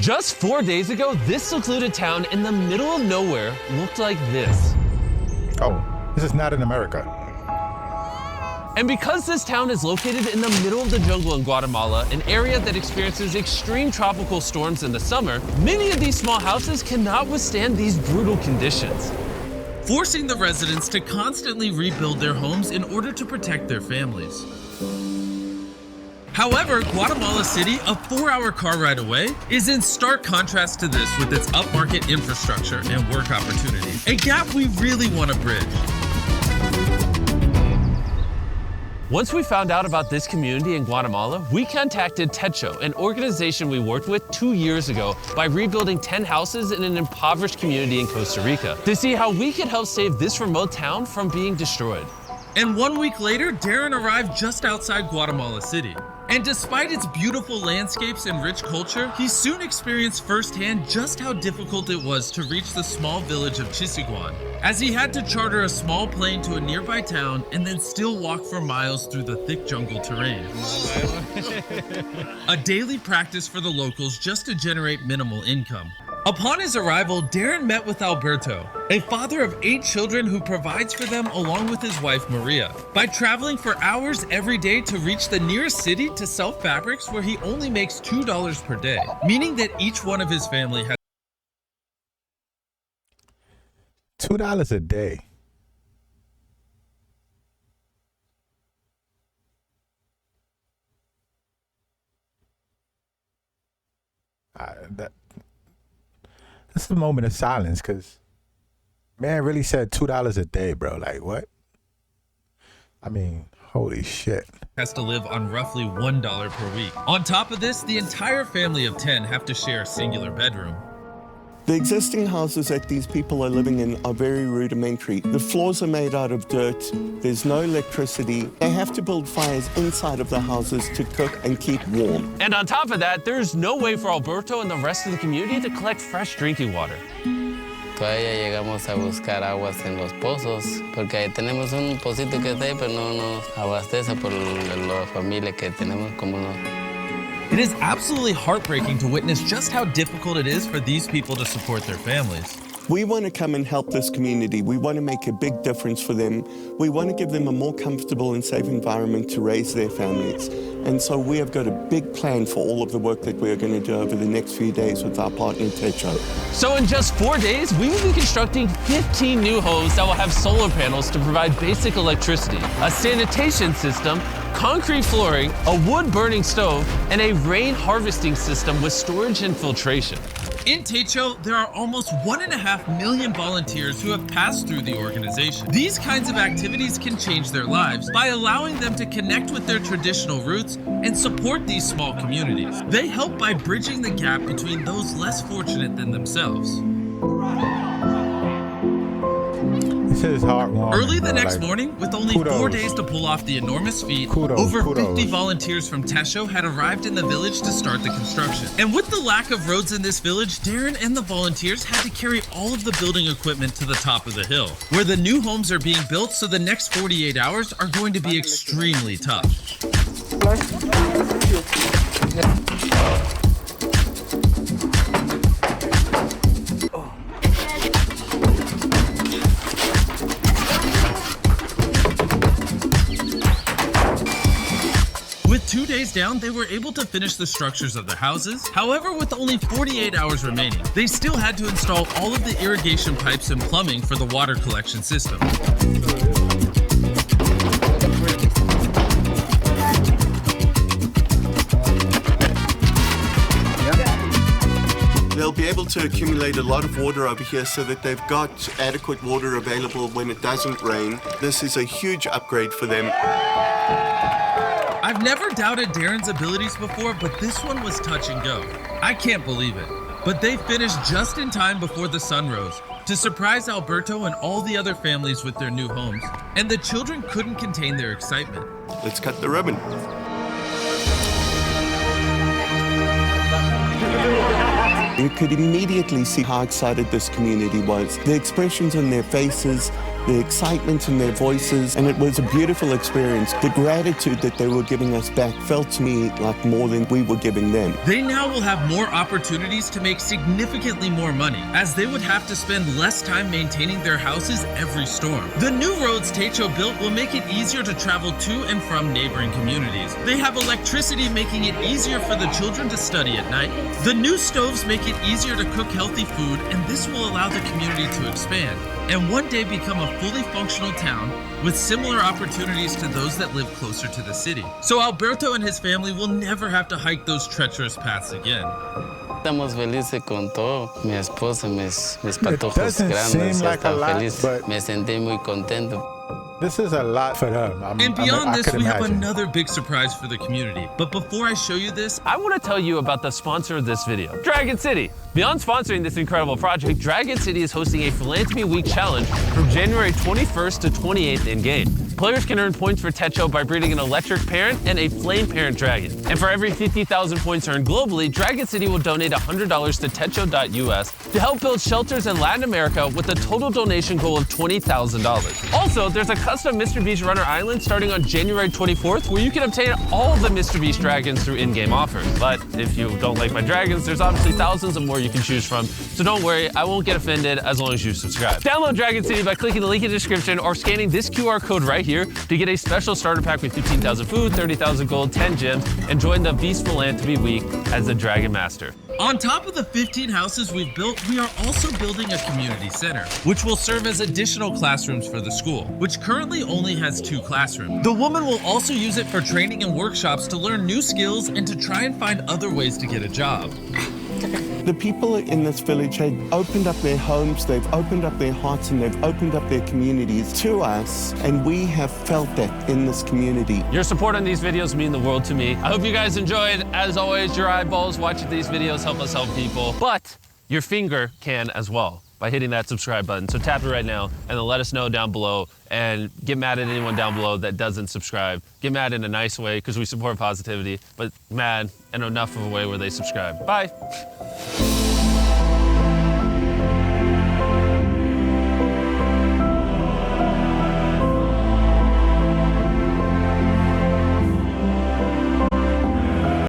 Just 4 days ago, this secluded town in the middle of nowhere looked like this. Oh, this is not in America. And because this town is located in the middle of the jungle in Guatemala, an area that experiences extreme tropical storms in the summer, many of these small houses cannot withstand these brutal conditions, forcing the residents to constantly rebuild their homes in order to protect their families. However, Guatemala City, a 4-hour car ride away, is in stark contrast to this with its upmarket infrastructure and work opportunities, a gap we really want to bridge. Once we found out about this community in Guatemala, we contacted Techo, an organization we worked with 2 years ago by rebuilding 10 houses in an impoverished community in Costa Rica to see how we could help save this remote town from being destroyed. And 1 week later, Darren arrived just outside Guatemala City. And despite its beautiful landscapes and rich culture, he soon experienced firsthand just how difficult it was to reach the small village of Chisiguan, as he had to charter a small plane to a nearby town and then still walk for miles through the thick jungle terrain. A daily practice for the locals just to generate minimal income. Upon his arrival, Darren met with Alberto, a father of 8 children who provides for them along with his wife Maria, by traveling for hours every day to reach the nearest city to sell fabrics where he only makes $2 per day, meaning that each one of his family has $2 a day. That's a moment of silence, because man really said $2 a day, bro. Like, what? I mean, holy shit. Has to live on roughly $1 per week. On top of this, the entire family of 10 have to share a singular bedroom. The existing houses that these people are living in are very rudimentary. The floors are made out of dirt. There's no electricity. They have to build fires inside of the houses to cook and keep warm. And on top of that, there's no way for Alberto and the rest of the community to collect fresh drinking water. Todavía llegamos a buscar aguas en los pozos, porque ahí tenemos un pocito que está ahí, pero no nos abastece por la familia que tenemos como no. It is absolutely heartbreaking to witness just how difficult it is for these people to support their families. We want to come and help this community. We want to make a big difference for them. We want to give them a more comfortable and safe environment to raise their families. And so we have got a big plan for all of the work that we're going to do over the next few days with our partner Techo. So in just 4 days, we will be constructing 15 new homes that will have solar panels to provide basic electricity, a sanitation system, concrete flooring, a wood-burning stove, and a rain harvesting system with storage and filtration. In Techo, there are almost 1.5 million volunteers who have passed through the organization. These kinds of activities can change their lives by allowing them to connect with their traditional roots and support these small communities. They help by bridging the gap between those less fortunate than themselves. This is heartwarming. Early the next morning, with only 4 days to pull off the enormous feat, over 50 volunteers from Techo had arrived in the village to start the construction. And with the lack of roads in this village, Darren and the volunteers had to carry all of the building equipment to the top of the hill, where the new homes are being built, so the next 48 hours are going to be extremely tough. With 2 days down, they were able to finish the structures of the houses. However, with only 48 hours remaining, they still had to install all of the irrigation pipes and plumbing for the water collection system. They'll be able to accumulate a lot of water over here so that they've got adequate water available when it doesn't rain. This is a huge upgrade for them. I've never doubted Darren's abilities before, but this one was touch and go. I can't believe it. But they finished just in time before the sun rose to surprise Alberto and all the other families with their new homes, and the children couldn't contain their excitement. Let's cut the ribbon. You could immediately see how excited this community was. The expressions on their faces, the excitement in their voices, and it was a beautiful experience. The gratitude that they were giving us back felt to me like more than we were giving them. They now will have more opportunities to make significantly more money, as they would have to spend less time maintaining their houses every storm. The new roads Techo built will make it easier to travel to and from neighboring communities. They have electricity, making it easier for the children to study at night. The new stoves make it easier to cook healthy food, and this will allow the community to expand and one day become a fully functional town with similar opportunities to those that live closer to the city. So Alberto and his family will never have to hike those treacherous paths again. Estamos felices con todo. Mi esposa, mis patojos doesn't grandes seem like a están lot, felices. but- Me sentí muy contento. This is a lot for them. And beyond I this, could we have imagine. another big surprise for the community. But before I show you this, I want to tell you about the sponsor of this video, Dragon City. Beyond sponsoring this incredible project, Dragon City is hosting a Philanthropy Week challenge from January 21st to 28th in-game. Players can earn points for Techo by breeding an electric parent and a flame parent dragon. And for every 50,000 points earned globally, Dragon City will donate $100 to Techo.us to help build shelters in Latin America with a total donation goal of $20,000. Also, there's a custom Mr. Beast Runner Island starting on January 24th where you can obtain all the Mr. Beast dragons through in-game offers. But if you don't like my dragons, there's obviously thousands of more you can choose from. So don't worry, I won't get offended as long as you subscribe. Download Dragon City by clicking the link in the description or scanning this QR code right here to get a special starter pack with 15,000 food, 30,000 gold, 10 gems, and join the Beast Philanthropy Week as a Dragon Master. On top of the 15 houses we've built, we are also building a community center, which will serve as additional classrooms for the school, which currently only has 2 classrooms. The woman will also use it for training and workshops to learn new skills and to try and find other ways to get a job. The people in this village have opened up their homes, they've opened up their hearts, and they've opened up their communities to us, and we have felt that in this community. Your support on these videos mean the world to me. I hope you guys enjoyed. As always, your eyeballs watching these videos help us help people, but your finger can as well by hitting that subscribe button. So tap it right now and then let us know down below, and get mad at anyone down below that doesn't subscribe. Get mad in a nice way because we support positivity, but mad in enough of a way where they subscribe. Bye.